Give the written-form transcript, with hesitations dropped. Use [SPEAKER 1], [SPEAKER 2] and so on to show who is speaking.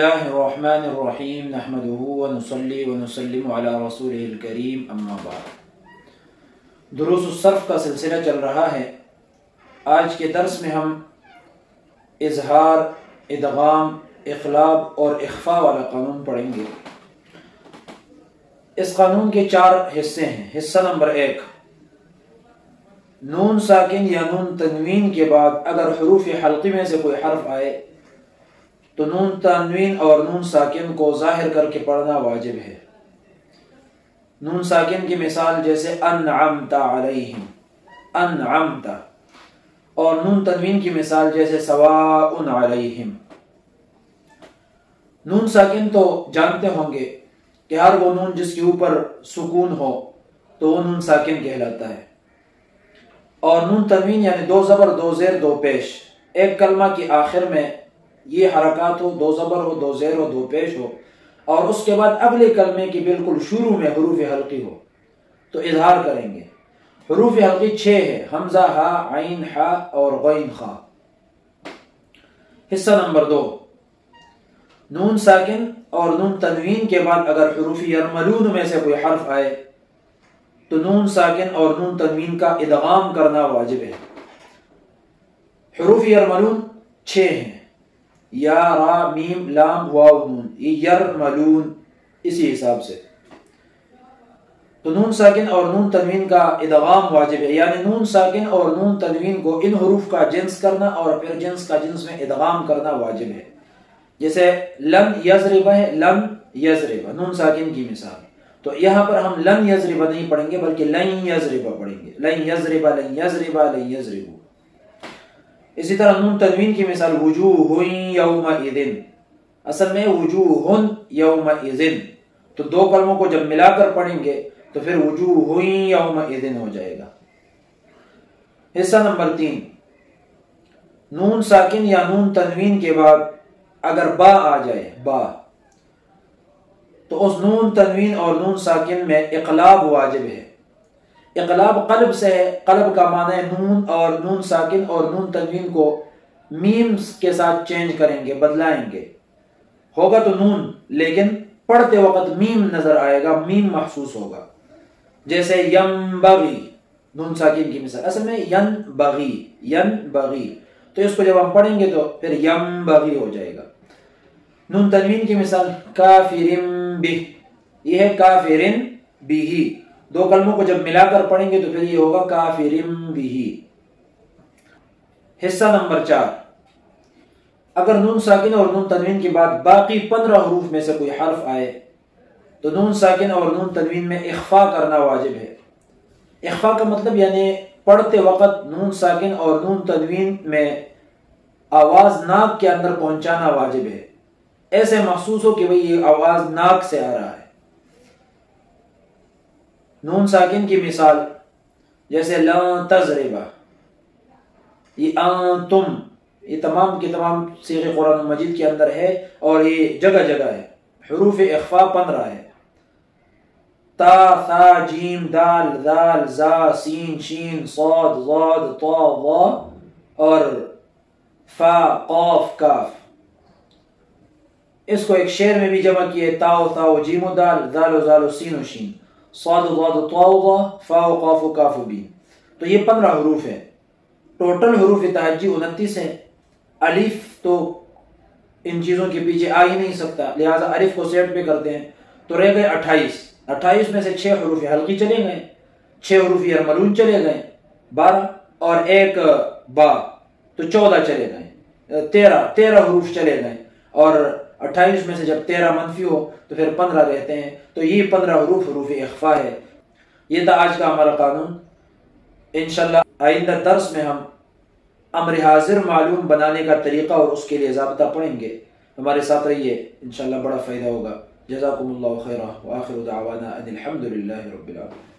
[SPEAKER 1] اللہ الرحمن الرحیم نحمدہ ونصلی ونسلم علی رسولہ الکریم اما بعد۔ دروس الصرف کا سلسلہ چل رہا ہے۔ آج کے درس میں ہم اظہار، ادغام، اقلاب اور اخفاء والا قانون پڑھیں گے۔ اس قانون کے 4 حصے ہیں۔ حصہ نمبر 1، نون ساکن یا نون تنوین کے بعد اگر حروف حلقی میں سے کوئی حرف آئے تو نون تنوین اور نون ساکن کو ظاہر کر کے پڑھنا واجب ہے۔ نون ساکن کی مثال جیسے انعمت علیہم، انعمت، اور نون تنوین کی مثال جیسے سواء علیہم۔ نون ساکن تو جانتے ہوں گے کہ ہر وہ نون جس کے اوپر سکون ہو تو وہ نون ساکن کہلاتا ہے، اور نون تنوین یعنی 2 زبر 2 زیر 2 پیش، ایک کلمہ کی آخر میں یہ حرکات ہو، 2 زبر ہو، 2 زیر ہو، 2 پیش ہو، اور اس کے بعد اگلے کلمے کی بالکل شروع میں حروف حلقی ہو تو اظہار کریں گے۔ حروف حلقی 6 ہے، حمزہ، ہا، عین، حا اور غین، خا۔ حصہ نمبر 2، نون ساکن اور نون تنوین کے بعد اگر حروف یرملون میں سے کوئی حرف آئے تو نون ساکن اور نون تنوین کا ادغام کرنا واجب ہے۔ حروف یرملون 6 ہیں، یا، را، میم، لام، واو، نون، یہ یرملون، اسی حساب سے تو نون ساکن اور نون تنوین کا ادغام واجب ہے، یعنی نون ساکن اور نون تنوین کو ان حروف کا جنس کرنا اور پھر جنس کا جنس میں ادغام کرنا واجب ہے۔ جیسے لن یضرب ہے، لن یضرب، نون ساکن کی مثال، تو یہاں پر ہم لن یضرب نہیں پڑھیں گے بلکہ لن یضرب پڑھیں گے، لن یضرب، لن یضرب، لن یضرب۔ اسی طرح نون تنوین کی مثال وجوہ یومئذ، اصل میں وجوہ یومئذ، تو 2 کلموں کو جب ملا کر پڑھیں گے تو پھر وجوہ یومئذ ہو جائے گا۔ حصہ نمبر 3، نون ساکن یا نون تنوین کے بعد اگر با آ جائے، با، تو اس نون تنوین اور نون ساکن میں اقلاب واجب ہے۔ اقلاب قلب سے ہے، قلب کا معنی ہے نون، اور نون ساکن اور نون تنوین کو میم کے ساتھ چینج کریں گے، بدلائیں گے، ہوگا تو نون لیکن پڑھتے وقت میم نظر آئے گا، میم محسوس ہوگا۔ جیسے ینبغی، نون ساکن کی مثال، اصل میں ینبغی، ینبغی، تو اس کو جب ہم پڑھیں گے تو پھر ینبغی ہو جائے گا۔ نون تنوین کی مثال کافرن بہ، یہ ہے کافرن بہ، 2 کلموں کو جب ملا کر پڑھیں گے تو پھر یہ ہوگا کافرن بہ۔ حصہ نمبر 4، اگر نون ساکن اور نون تنوین کے بعد باقی 15 حروف میں سے کوئی حرف آئے تو نون ساکن اور نون تنوین میں اخفاء کرنا واجب ہے۔ اخفاء کا مطلب یعنی پڑھتے وقت نون ساکن اور نون تنوین میں آواز ناک کے اندر پہنچانا واجب ہے، ایسے محسوس ہو کہ بھئی یہ آواز ناک سے آ رہا ہے۔ نون ساکن کی مثال جیسے لن تضرب، یہ انتم، یہ تمام کے تمام صیغے قرآن مجید کے اندر ہے اور یہ جگہ جگہ ہے۔ حروف اخفاء 15 ہے، تا، ثا، جیم، دال، ذال، زا، سین، شین، صاد، ضاد، طا، ظا اور فا، قاف، کاف۔ اس کو ایک شعر میں بھی جمع کیے، تا و ثا و جیم و دال، ذال و زال و سین و شین، صاد و ضاد و طا و ظا، فا و قاف و کاف و بین، تو یہ 15 حروف ہے۔ ٹوٹل حروف تہجی 29 ہے۔ الف تو ان چیزوں کے پیچھے آ ہی نہیں سکتا، لہٰذا الف کو سیٹ پہ کرتے ہیں تو رہ گئے 28 میں سے 6 حروف حلقی چلے گئے، 6 حروف یرملون چلے گئے 12، اور ایک با تو 14 چلے گئے، 13 حروف چلے گئے، اور 28 میں سے جب 13 منفی ہو تو پھر 15 رہتے ہیں، تو یہ 15 حروف اخفاء ہے۔ یہ تھا آج کا ہمارا قانون۔ انشاءاللہ آئندہ درس میں ہم امر حاضر معلوم بنانے کا طریقہ اور اس کے لیے ضابطہ پڑھیں گے۔ ہمارے ساتھ رہیے، انشاءاللہ بڑا فائدہ ہوگا۔ جزاکم اللہ خیرہ، وآخر دعوانا ان الحمد للہ رب العالمین۔